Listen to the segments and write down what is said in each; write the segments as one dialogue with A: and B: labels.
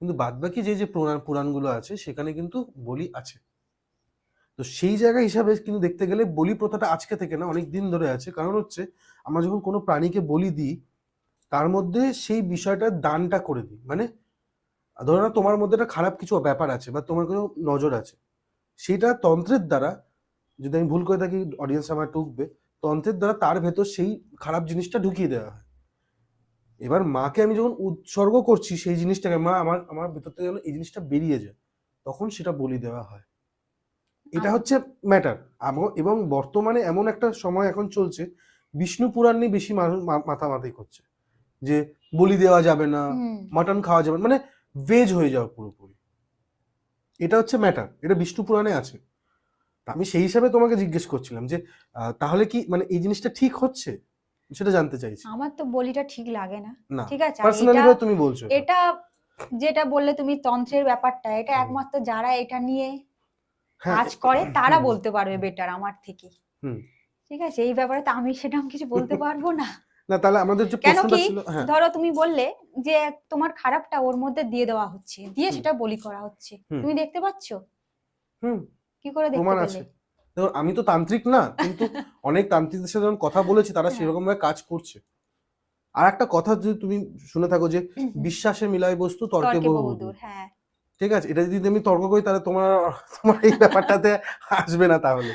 A: কিন্তু বাদবাকি যে পুরাণগুলো আছে সেখানে কিন্তু বলি আছে। তো সেই জায়গা হিসাবে কিন্তু দেখতে গেলে বলি প্রথাটা আজকে থেকে না, অনেক দিন ধরে আছে। কারণ হচ্ছে আমরা যখন কোনো প্রাণীকে বলি দিই, তার মধ্যে সেই বিষয়টার দানটা করে দিই। মানে ধরো না, তোমার মধ্যে একটা খারাপ কিছু ব্যাপার আছে বা তোমার কোনো নজর আছে, সেটা তন্ত্রের দ্বারা, যদি আমি ভুল করে থাকি অডিয়েন্স আমার টুকবে, তন্ত্রের দ্বারা তার ভেতর সেই খারাপ জিনিসটা ঢুকিয়ে দেওয়া হয়। এবার মাকে আমি যখন উৎসর্গ করছি সেই জিনিসটাকে, মা আমার আমার ভেতর থেকে যেন এই জিনিসটা বেরিয়ে যায়, তখন সেটা বলি দেওয়া হয়। এটা হচ্ছে ম্যাটার। এবং বর্তমানে এমন একটা সময় এখন চলছে, বিষ্ণু পুরাণ নিয়ে বেশি মানুষ মাথামাতি করছে, যে বলি দেওয়া যাবে না, মাটন খাওয়া যাবে না, মানে ভেজ হয়ে যাওয়া পুরোপুরি। এটা হচ্ছে ম্যাটার, এটা বিষ্ণু পুরাণে আছে। আমি সেই হিসাবে তোমাকে জিজ্ঞেস করছিলাম যে তাহলে কি মানে এই জিনিসটা ঠিক হচ্ছে, সেটা জানতে চাইছি।
B: আমার তো বলিটা ঠিক লাগে না।
A: না,
B: ঠিক আছে,
A: পার্সোনালি ভাবে তুমি বলছো
B: এটা যেটা বললে তুমি তন্ত্রের ব্যাপারটা, এটা একমাত্র যারা এটা নিয়ে কাজ করে তারা বলতে পারবে বেটার আমার থেকে। ঠিক আছে, এই ব্যাপারে তো আমি সেরকম কিছু বলতে পারবো না।
A: না, তাহলে আমাদের যে প্রশ্নটা ছিল,
B: ধরো তুমি বললে যে তোমার খারাপটা ওর মধ্যে দিয়ে দেওয়া হচ্ছে, দিয়ে সেটা বলি করা হচ্ছে, তুমি দেখতে পাচ্ছ? কি করে দেখতে পেলে?
A: দেখো, আমি তো তান্ত্রিক না, কিন্তু অনেক তান্ত্রিকদের সাথে যখন কথা বলেছি তারা সেরকম ভাবে কাজ করছে। আর একটা কথা যদি তুমি শুনে থাকো যে বিশ্বাসে মিলায় বস্তু তর্কে বহুদূর।
B: হ্যাঁ,
A: ঠিক আছে, এটা যদি আমি তর্ক করি তাহলে তোমার এই ব্যাপারটাতে আসবে না। তাহলে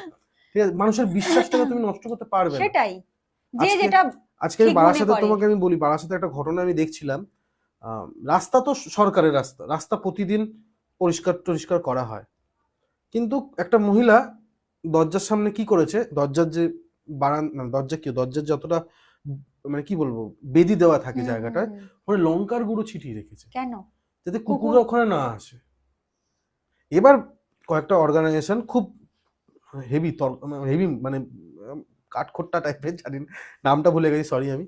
A: ঠিক আছে, মানুষের বিশ্বাসটাকে তুমি নষ্ট করতে পারবে না।
B: সেটাই, যে যেটা
A: আজকে আমি বারাসাতে তোমাকে আমি বলি, বারাসাতে একটা ঘটনা আমি দেখছিলাম। রাস্তা তো সরকারের রাস্তা, রাস্তা প্রতিদিন পরিষ্কার করা হয়, কিন্তু একটা মহিলা দরজার সামনে কি করেছে, দরজার যে দরজার যতটা মানে কি বলবো বেদি দেওয়া থাকে জায়গাটায়, ওখানে লঙ্কার গুঁড়ো ছিটিয়ে রেখেছে।
B: কেন?
A: যাতে কুকুররা ওখানে না আসে। এবার কয়েকটা অর্গানাইজেশন খুব হেভি মানে কাঠখোট্টা টাইপের, জানি নামটা ভুলে গেছি, সরি আমি,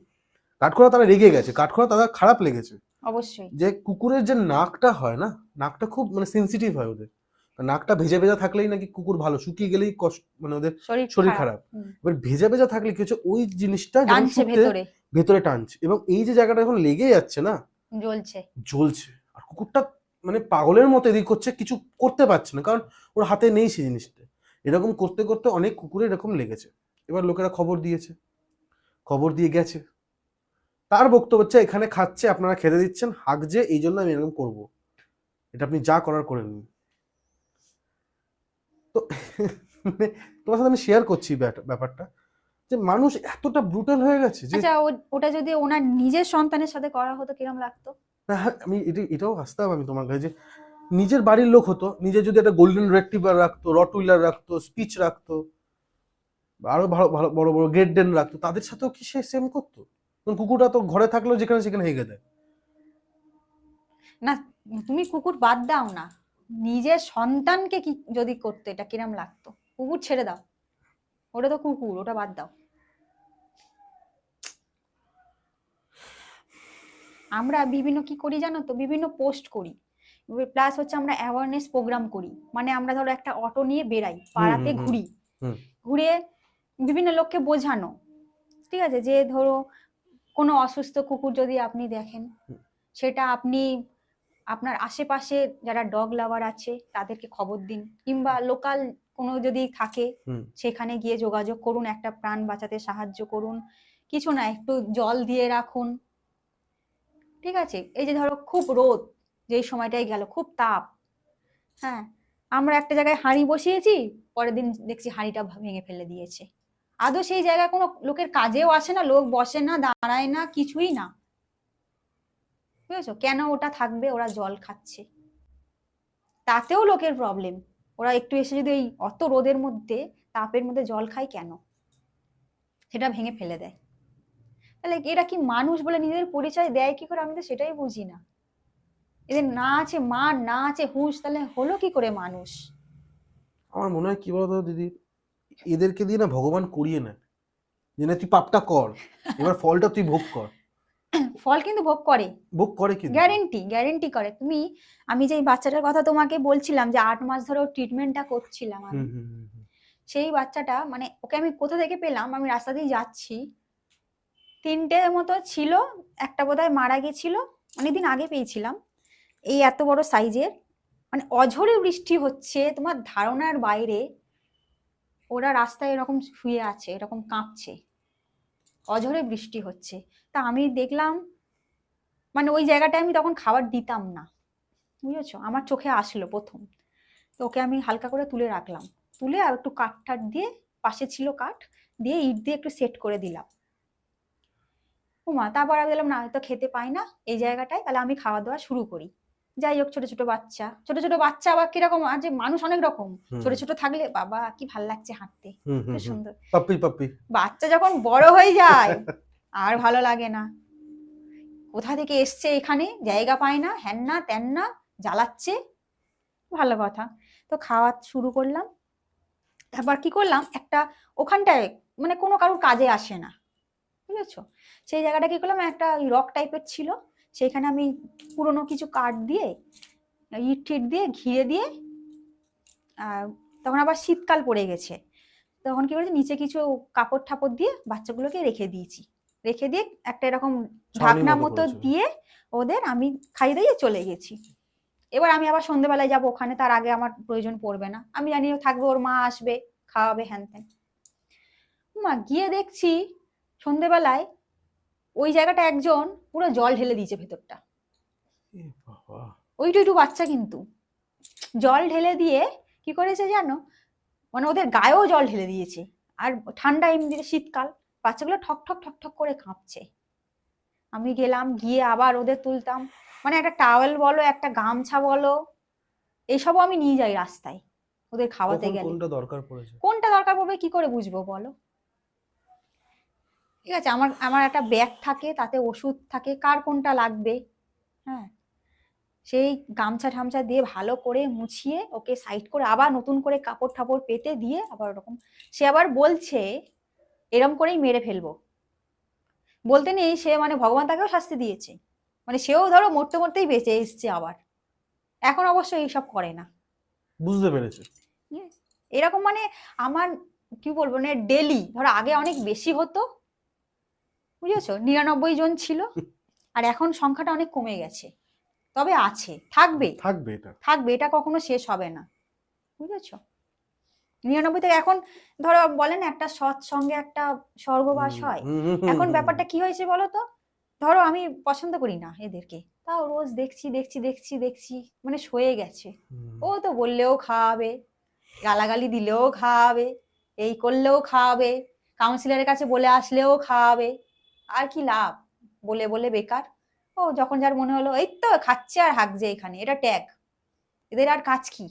A: কাঠখোড়া তারা রেগে গেছে, কাঠখোড়া তারা খারাপ লেগেছে
B: অবশ্যই,
A: যে কুকুরের যে নাকটা হয় না, নাকটা খুব মানে সেন্সিটিভ হয় ওদের, নাকটা ভেজা ভেজা থাকলেই নাকি কুকুর ভালো, শুকিয়ে গেলেই কষ্ট, মানে ওদের শরীর খারাপ। এবার ভেজা ভেজা থাকলে কি হচ্ছে, ওই জিনিসটা যখন ভেতরে টানছে, এবং এই যে জায়গাটা যখন লেগে যাচ্ছে না, জ্বলছে, আর কুকুরটা মানে পাগলের মতো এদিক করছে, কিছু করতে পারছে না, কারণ ওর হাতে নেই সেই জিনিসটা। এরকম করতে করতে অনেক কুকুরে এরকম লেগেছে। এবার লোকেরা খবর দিয়েছে, খবর দিয়ে গেছে, তার বক্তব্য হচ্ছে এখানে খাচ্ছে, আপনারা খেতে দিচ্ছেন, হাগছে, এই জন্য আমি এরকম করবো, এটা আপনি যা করার করে নিন। তো তোমার সাথে আমি শেয়ার করছি ব্যাপারটা, যে মানুষ এতটা ব্রুটাল হয়ে গেছে যে
B: আচ্ছা, ওটা যদি ওনার নিজের সন্তানের সাথে করা হতো কিরকম লাগতো?
A: আমি এটাও হাসতাম আমি তোমার কাছে, যে নিজের বাড়ির লোক হতো, নিজে যদি একটা গোল্ডেন রেট্রিভার রাখতো, রটউইলার রাখতো, স্পিচ রাখতো, আরো ভালো ভালো বড় বড় গ্রেট ডেন রাখতো, তাদের সাথেও কি সে সেম করতো? কুকুরটা তো ঘরে থাকলেও যেখানে সেখানে হেগে দেয়।
B: না, তুমি কুকুর বাদ দাও না, নিজের সন্তানকে কি যদি করতো, এটা কিরম লাগতো? কুকুর ছেড়ে দাও, ওটা তো কুকুর, ওটা বাদ দাও। আমরা বিভিন্ন কি করি জানো তো, বিভিন্ন পোস্ট করি, প্লাস হচ্ছে আমরা অ্যাওয়ারনেস প্রোগ্রাম করি। মানে আমরা ধরো একটা অটো নিয়ে বেরাই, পাড়াতে ঘুরি, ঘুরে বিভিন্ন লোককে বোঝানো, ঠিক আছে, যে ধরো কোনো অসুস্থ কুকুর যদি আপনি দেখেন, সেটা আপনি আপনার আশেপাশে যারা ডগ লাভার আছে তাদেরকে খবর দিন, কিংবা লোকাল কোনো যদি থাকে সেখানে গিয়ে যোগাযোগ করুন, একটা প্রাণ বাঁচাতে সাহায্য করুন। কিছু না, একটু জল দিয়ে রাখুন। ঠিক আছে, এই যে ধরো খুব রোদ, যেই সময়টাই গেল খুব তাপ, হ্যাঁ, আমরা একটা জায়গায় হাঁড়ি বসিয়েছি, পরের দিন দেখছি হাঁড়িটা ভেঙে ফেলে দিয়েছে। আদৌ সেই জায়গায় কোনো লোকের কাজেও আসে না, লোক বসে না, দাঁড়ায় না, কিছুই না। বুঝেছো কেন ওটা থাকবে? ওরা জল খাচ্ছে, তাতেও লোকের প্রবলেম। ওরা একটু এসে যদি এই অত রোদের মধ্যে, তাপের মধ্যে জল খায় কেন? সেটা ভেঙে ফেলে দেয়। তাহলে এরা কি মানুষ বলে নিজেদের পরিচয় দেয় কি করে? আমি তো সেটাই বুঝি না। এদের না আছে মান, না আছে হুঁশ, তাহলে হলো কি করে মানুষ?
A: আমার মনে হয় কি বলতো দিদি, এদেরকে দিয়ে না ভগবান করিয়ে নেয়, যে না তুই পাপটা কর, এবার ফলটা তুই ভোগ কর।
B: ফল কিন্তু ভোগ করে
A: কিন্তু
B: গ্যারেন্টি করে। আমি যে বাচ্চাটার কথা তোমাকে বলছিলাম, যে 8 মাস ধরে ট্রিটমেন্টটা করছিলাম আমি, সেই বাচ্চাটা মানে ওকে আমি কোথা থেকে পেলাম, আমি রাস্তা দিয়ে যাচ্ছি, 3টে মতো ছিল, একটা বোধহয় মারা গেছিল, অনেকদিন আগে পেয়েছিলাম। এই এত বড় সাইজের, মানে অঝরে বৃষ্টি হচ্ছে, তোমার ধারণার বাইরে। ওরা রাস্তায় এরকম শুয়ে আছে, এরকম কাঁপছে, অঝরে বৃষ্টি হচ্ছে। তা আমি দেখলাম, মানে ওই জায়গাটায় আমি তখন খাবার দিতাম না, বুঝেছো, আমার চোখে আসলো প্রথম। তো ওকে আমি হালকা করে তুলে রাখলাম, তুলে আর একটু কাঠ টাঠ দিয়ে, পাশে ছিল কাঠ, দিয়ে ইট দিয়ে একটু সেট করে দিলাম। ওমা, তারপর আমি বললাম না, হয়তো খেতে পাই না এই জায়গাটায়, তাহলে আমি খাওয়া দাওয়া শুরু করি। যাই হোক, ছোট ছোট বাচ্চা, ছোট ছোট বাচ্চা আবার কিরকম, আজ মানুষ অনেক রকম।
A: হুম
B: ছোট ছোট থাকলে বাবা কি ভাল লাগছে হাঁটতে,
A: হুম হুম
B: খুব
A: হুম।
B: সুন্দর।
A: Puppy puppy.
B: বাচ্চা যখন বড় হয়ে যায় আর ভালো লাগে না, কোথা থেকে এসছে এখানে, জায়গা পায় না, হ্যান না ত্যান না, জ্বালাচ্ছে। ভালো কথা। তো খাওয়া শুরু করলাম। তারপর কি করলাম, একটা ওখানটায় মানে কোনো কারোর কাজে আসে না, বুঝেছো, সেই জায়গাটা কি করলাম, একটা রক টাইপের ছিল, সেখানে আমি পুরোনো কিছু কাঠ দিয়ে, ইট টিট দিয়ে ঘিরে দিয়ে, তখন আবার শীতকাল পড়ে গেছে, তখন কি করেছি, নিচে কিছু কাপড় ঠাপড় দিয়ে বাচ্চাগুলোকে রেখে দিয়েছি। রেখে দিয়ে একটা এরকম
A: ছাউনি
B: ঢাকনা
A: মতো
B: মতো
A: করেছো।
B: দিয়ে ওদের আমি খাইয়ে দিয়ে চলে গেছি। এবার আমি আবার সন্ধ্যেবেলায় যাবো ওখানে, তার আগে আমার প্রয়োজন পড়বে না, আমি জানি ও থাকবে, ওর মা আসবে, খাওয়াবে, হ্যান ত্যান। মা গিয়ে দেখছি সন্ধ্যেবেলায় ওই জায়গাটা একজন পুরো জল ঢেলে দিয়েছে ভেতরটা।
A: এ বাবা।
B: ওইটু একটু বাচ্চা কিন্তু জল ঢেলে দিয়ে কি করেছে জানো, মানে ওদের গায়েও জল ঢেলে দিয়েছে। আর ঠান্ডা, এমনিতে শীতকাল, বাচ্চাগুলো ঠক ঠক ঠক ঠক করে কাঁপছে। আমি গেলাম, গিয়ে আবার ওদের তুলতাম, মানে একটা টাওয়েল বলো, একটা গামছা বলো, এইসবও আমি নিয়ে যাই রাস্তায় ওদের খাওয়াতে
A: কখন
B: গেলে।
A: কোনটা দরকার পড়েছে?
B: কোনটা দরকার পড়বে কি করে বুঝবো বলো? ঠিক আছে, আমার আমার একটা ব্যাগ থাকে, তাতে ওষুধ থাকে, কার কোনটা লাগবে। হ্যাঁ, সেই গামছা ঠামছা দিয়ে ভালো করে মুছিয়ে ওকে সাইড করে আবার নতুন করে কাপড় ঠাপড় পেতে দিয়ে আবার ওরকম। সে আবার বলছে এরম করেই মেরে ফেলবো, বলতে নেই সে মানে ভগবান তাকেও শাস্তি দিয়েছে, মানে সেও ধরো মরতে মরতেই বেঁচে এসছে আবার। এখন অবশ্য এইসব করে না।
A: বুঝতে পেরেছে।
B: ইয়ে, এরকম মানে আমার কি বলবো, মানে ডেলি ধরো আগে অনেক বেশি হতো, বুঝেছো, 99 জন ছিল, আর এখন সংখ্যাটা অনেক কমে গেছে। তবে আছে, থাকবে,
A: থাকবে এটা।
B: থাকবে, এটা কখনো শেষ হবে না, বুঝেছো। 99 থেকে এখন ধরো বলে না, একটা সৎ সঙ্গে একটা স্বর্গবাস হয়। এখন ব্যাপারটা কি হয়েছে বলো তো, ধরো আমি পছন্দ করি না এদেরকে, তাও রোজ দেখছি দেখছি দেখছি দেখছি, মানে সয়ে গেছে। ও তো বললেও খাওয়াবে, গালাগালি দিলেও খাওয়াবে, এই করলেও খাওয়াবে, কাউন্সিলরের কাছে বলে আসলেও খাওয়াবে, আর কি লাভ, বলে বলে বেকার। ও যখন যার মনে হলো এই তো খাচ্ছে আর হাঁকছে, এখানে এটা ট্যাগ, এদের আর কাজ কি।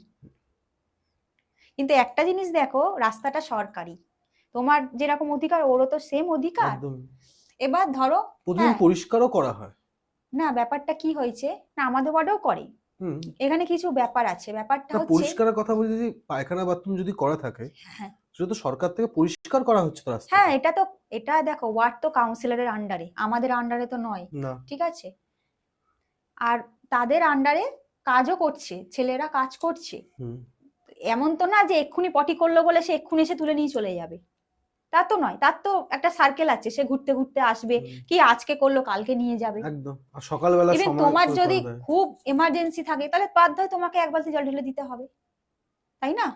B: কিন্তু একটা জিনিস দেখো, রাস্তাটা সরকারি, তোমার যেরকম অধিকার ওরও তো সেম অধিকার।
A: একদম।
B: এবার ধরো,
A: প্রতিদিন
B: হ্যাঁ,
A: পরিষ্কারও করা হয়।
B: না ব্যাপারটা কি হয়েছে, না আমাদের ওয়ার্ডেও করে,
A: হুম।
B: এখানে কিছু ব্যাপার আছে, ব্যাপারটা
A: না,
B: হচ্ছে,
A: পরিষ্কারের কথা বলি, যদি পায়খানা বাথরুম যদি করা থাকে
B: হ্যাঁ
A: সেটা তো সরকার থেকে পরিষ্কার করা হচ্ছে তো
B: হ্যাঁ,
A: রাস্তাটা।
B: এটা তো, এটা দেখো ওয়ার্ড তো কাউন্সিলরের আন্ডারে, আমাদের আন্ডারে তো নয়,
A: না।
B: ঠিক আছে। আর তাদের আন্ডারে কাজও করছে, ছেলেরা কাজ করছে।
A: হুম।
B: এমন তো না যে এক্ষুনি পটি করলো বলে সে এক্ষুনি এসে তুলে নিয়ে চলে যাবে, তা তো নয়, তার তো একটা সার্কেল আছে, সে ঘুরতে ঘুরতে আসবে, কি আজকে করলো কালকে নিয়ে যাবে।
A: একদম। আর সকালবেলা
B: ইভেন
A: সময়
B: তোমার
A: করে
B: যদি
A: করে দেয়।
B: খুব এমার্জেন্সি থাকে, তাহলে বাধ্য হয় তোমাকে এক বালতি জল ঢেলে দিতে হবে, তাই না।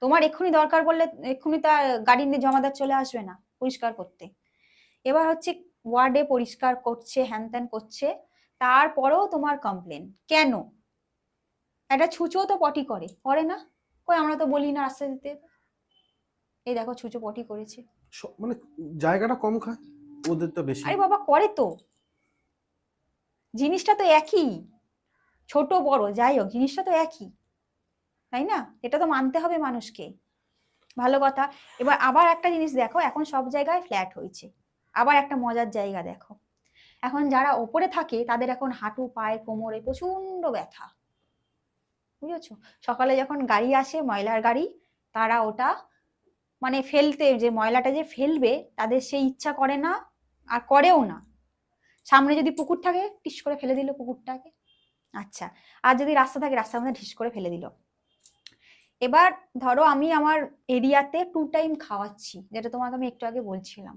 B: তোমার এক্ষুনি দরকার পড়লে এক্ষুনি তার গাড়ি নিয়ে জমাদার চলে আসবে না পরিষ্কার করতে। এবার হচ্ছে ওয়ার্ডে পরিষ্কার করছে, হ্যান ত্যান করছে, তারপরেও তোমার কমপ্লেন কেন। একটা ছুঁচো তো পটি করে, করে না, কই আমরা তো বলি না রাস্তা দিতে, এই দেখো ছুঁচো পটি করেছে।
A: মানে জায়গাটা কম খায়, ওদেরটা বেশি।
B: আরে বাবা করে তো, জিনিসটা তো একই, ছোট বড় যাই হোক জিনিসটা তো একই, তাই না, এটা তো মানতে হবে মানুষকে। ভালো কথা। এবার আবার একটা জিনিস দেখো, এখন সব জায়গায় ফ্ল্যাট হয়েছে, আবার একটা মজার জায়গা দেখো, এখন যারা ওপরে থাকে তাদের এখন হাঁটু পায়ে কোমরে প্রচন্ড ব্যথা, বুঝেছো। সকালে যখন গাড়ি আসে, ময়লার গাড়ি, তারা ওটা মানে ফেলতে, যে ময়লাটা যে ফেলবে তাদের সেই ইচ্ছা করে না, আর করেও না। সামনে যদি পুকুর থাকে টিস করে ফেলে দিল পুকুরটাকে, আচ্ছা, আর যদি রাস্তা থাকে রাস্তার মধ্যে ঢিস করে ফেলে দিল। এবার ধরো আমি আমার এরিয়াতে 2 টাইম খাওয়াচ্ছি, যেটা তোমাকে আমি একটু আগে বলছিলাম,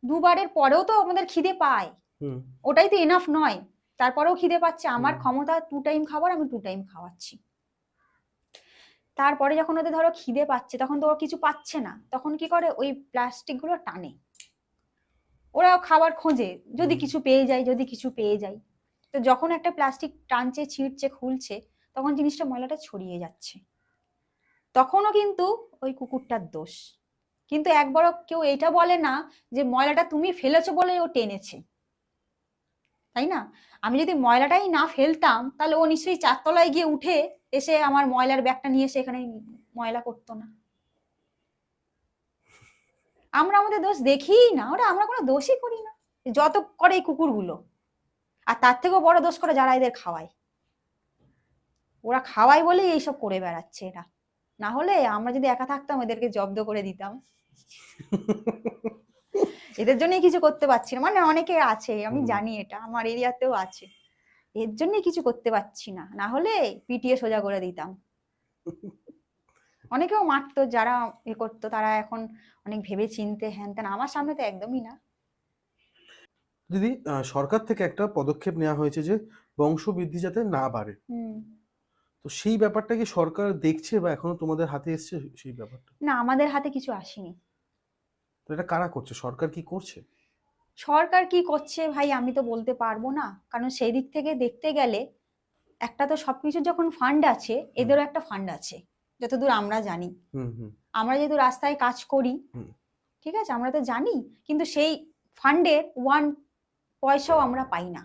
B: দুবারের পরেও তো আমাদের খিদে পায়,
A: হুম।
B: ওটাই তো এনাফ নয়, তারপরেও খিদে পাচ্ছে, আমার ক্ষমতা 2 টাইম খাবার, আমি 2 টাইম খাওয়াচ্ছি। তারপরে যখন ওদের ধরো খিদে পাচ্ছে, তখন তো ওরা কিছু পাচ্ছে না, তখন কি করে ওই প্লাস্টিক গুলো টানে, ওরাও খাবার খোঁজে, যদি কিছু পেয়ে যায়, যদি কিছু পেয়ে যায়। তো যখন একটা প্লাস্টিক টানছে, ছিঁড়ছে, খুলছে, তখন জিনিসটা ময়লাটা ছড়িয়ে যাচ্ছে, তখনও কিন্তু ওই কুকুরটার দোষ। কিন্তু একবারও কেউ এটা বলে না যে ময়লাটা তুমি ফেলেছো বলে ও টেনেছে, তাই না? আমি যদি ময়লাটাই না ফেলতাম, তাহলে ও নিশ্চয়ই 4 তলায় গিয়ে উঠে এসে আমার ময়লার ব্যাগটা নিয়ে এসে এখানে ময়লা করতো না। আমরা আমাদের দোষ দেখিই না, ওরা আমরা কোনো দোষই করি না, যত করে এই কুকুরগুলো। আর তার থেকেও বড় দোষ করে যারা এদের খাওয়ায়, ওরা খাওয়ায় বলেই এইসব করে বেড়াচ্ছে এরা। না হলে আমরা যদি একা থাকতাম, এদেরকে জব্দ করে দিতাম। এদের জন্যই কিছু করতে পারছি না, মানে অনেকে আছে, আমি জানি, এটা আমার এরিয়াতেও আছে, এর জন্যই কিছু করতে পারছি না, না হলে পিটিয়ে সোজা করে দিতাম। অনেকেও মারতো, যারা এ করতো তারা এখন অনেক ভেবে চিনতে হ্যান ত্যান, আমার সামনে তো একদমই না।
A: দিদি, সরকার থেকে একটা পদক্ষেপ নেওয়া হয়েছে যে বংশবৃদ্ধি যাতে না বাড়ে, তো সেই ব্যাপারটা কি সরকার দেখছে বা এখনো তোমাদের হাতে এসছে সেই ব্যাপারটা?
B: না, আমাদের হাতে কিছু আসেনি।
A: তো এটা কারা করছে, সরকার কি করছে?
B: সরকার কি করছে ভাই আমি তো বলতে পারবো না, কারণ সেই দিক থেকে দেখতে গেলে একটা তো সবকিছুর যখন ফান্ড আছে, এদেরও একটা ফান্ড আছে, যতদূর আমরা জানি। আমরা যেহেতু রাস্তায় কাজ করি, ঠিক আছে, আমরা তো জানি, কিন্তু সেই ফান্ডের 1 পয়সাও আমরা পাই না।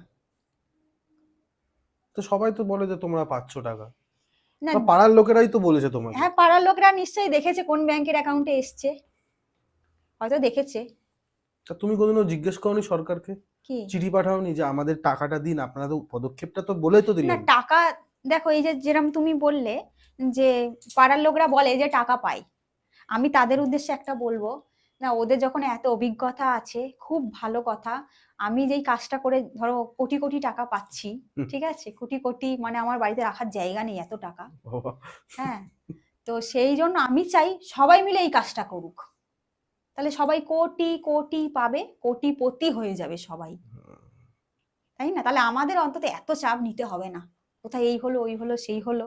A: তো সবাই তো বলে যে তোমরা পাচ্ছ টাকা,
B: না,
A: বা পাড়ার লোকেরাই তো বলেছে তোমাকে।
B: হ্যাঁ, পাড়ার লোকরা নিশ্চয়ই দেখেছে কোন ব্যাংকের অ্যাকাউন্টে এসছে, হয়তো দেখেছে।
A: তা তুমি কোনোদিনও জিজ্ঞেস করনি সরকারকে,
B: কি
A: চিঠি পাঠাওনি যে আমাদের টাকাটা দিন, আপনারা তো পদক্ষেপটা তো বলে তো
B: না,
A: দিলেন।
B: টাকা দেখো, এই যে যেরকম তুমি বললে যে পাড়ার লোকরা বলে যে টাকা পায়, আমি তাদের উদ্দেশ্যে একটা বলবো, না, ওদের যখন এত অভিজ্ঞতা আছে, খুব ভালো কথা। আমি যেই কাজটা করে ধরো কোটি কোটি টাকা পাচ্ছি, ঠিক আছে, কোটি কোটি, মানে আমার বাড়িতে রাখার জায়গা নেই এত টাকা। হ্যাঁ, তো সেই জন্য আমি চাই সবাই মিলে এই কাজটা করুক, তাহলে সবাই কোটি কোটি পাবে, কোটিপতি হয়ে যাবে সবাই, তাই না? তাহলে আমাদের অন্তত এত চাপ নিতে হবে না, কোথায় এই হলো, ওই হলো, সেই হলো।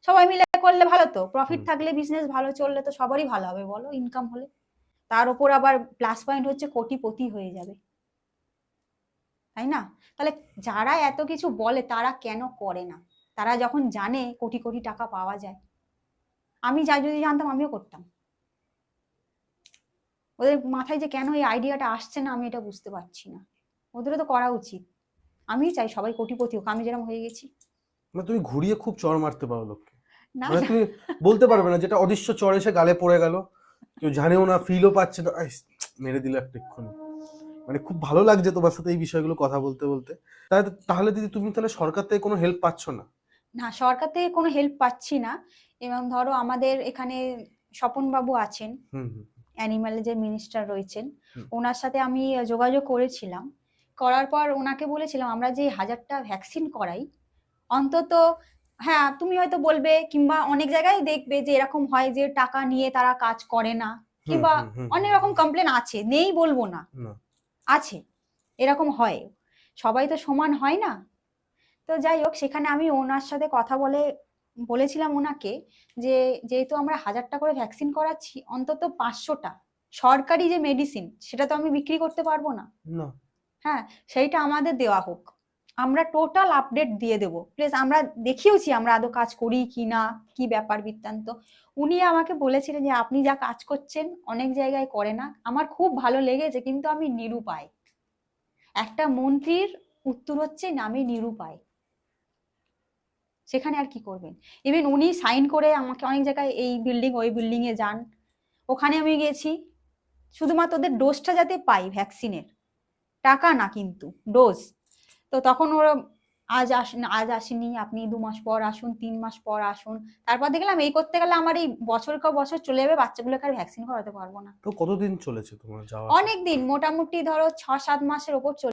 B: সবাই মিলে করলে ভালো তো, প্রফিট থাকলে, বিজনেস ভালো চললে তো সবারই ভালো হবে, বলো, ইনকাম হলে। তার উপর আবার প্লাস পয়েন্ট হচ্ছে কোটিপতি হয়ে যাবে, তাই না? তাহলে যারা এত কিছু বলে তারা কেন করে না? তারা যখন জানে কোটি কোটি টাকা পাওয়া যায়। আমি যদি জানতাম আমিও করতাম। ওদের মাথায় যে কেন এই আইডিয়াটা আসছে না, আমি এটা বুঝতে পারছি না। ওদেরও তো করা উচিত। আমি চাই সবাই কোটিপতি হোক, আমি যেরকম হয়ে গেছি।
A: মানে তুমি ঘুরিয়ে খুব চড় মারতে পারো লোককে,
B: না,
A: মানে তুমি বলতে পারবে না যেটা অদৃশ্য চড় এসে গালে পড়ে গেল, কেউ জানেও না, ফিলও পাচ্ছে না, মেরে দিল একটা এক্ষুনি। মানে খুব ভালো লাগছে তোমার সাথে এই বিষয়গুলো কথা বলতে বলতে। তাহলে দিদি তুমি তাহলে সরকার থেকে কোনো হেল্প পাচ্ছ না?
B: না, সরকার থেকে কোনো হেল্প পাচ্ছি না। এবং ধরো আমাদের এখানে স্বপন বাবু আছেন, অ্যানিমাল যে মিনিস্টার রয়েছেন, ওনার সাথে আমি যোগাযোগ করেছিলাম। করার পর ওনাকে বলেছিলাম আমরা যে 1000টা ভ্যাকসিন করাই, অন্তত, হ্যাঁ তুমি হয়তো বলবে কিংবা অনেক জায়গায় দেখবে যে এরকম হয় যে টাকা নিয়ে তারা কাজ করে না, কিংবা অনেক রকম কমপ্লেন আছে, নেই বলবো না, আছে, এরকম হয়, সবাই তো সমান হয় না। তো যাই হোক, সেখানে আমি ওনার সাথে কথা বলেছিলাম ওনাকে যে যেহেতু আমরা 1000টা করে ভ্যাকসিন করাচ্ছি, অন্তত 500টা সরকারি যে মেডিসিন, সেটা তো আমি বিক্রি করতে পারবো না, হ্যাঁ, সেইটা আমাদের দেওয়া হোক, আমরা টোটাল আপডেট দিয়ে দেবো, প্লিজ। আমরা দেখিয়েছি আমরা আদৌ কাজ করি কি না, কি ব্যাপার বৃত্তান্ত। উনি আমাকে বলেছিলেন যে আপনি যা কাজ করছেন অনেক জায়গায় করে না, আমার খুব ভালো লেগেছে, কিন্তু আমি নিরুপায়। একটা মন্ত্রীর উত্তর হচ্ছে আমি নিরুপায়, সেখানে আর কি করবেন? ইভেন উনি সাইন করে আমাকে অনেক জায়গায়, এই বিল্ডিং ওই বিল্ডিং এ যান, ওখানে আমি গেছি, শুধুমাত্র ওদের ডোজটা যাতে পাই ভ্যাকসিনের, টাকা না কিন্তু ডোজ। তো তখন ওরা আজ আসেনি, আপনি 2 মাস পর আসুন, 3 মাস পর আসুন। তারপর দেখলাম এই করতে গেলে আমার এই বছর কা বছর চলে যাবে, বাচ্চাগুলোকে আর ভ্যাকসিন করাতে পারবো না।
A: তো কতদিন চলেছে তোমার যাওয়া?
B: অনেক দিন, মোটামুটি ধরো 6-7 মাসের ওপর চলে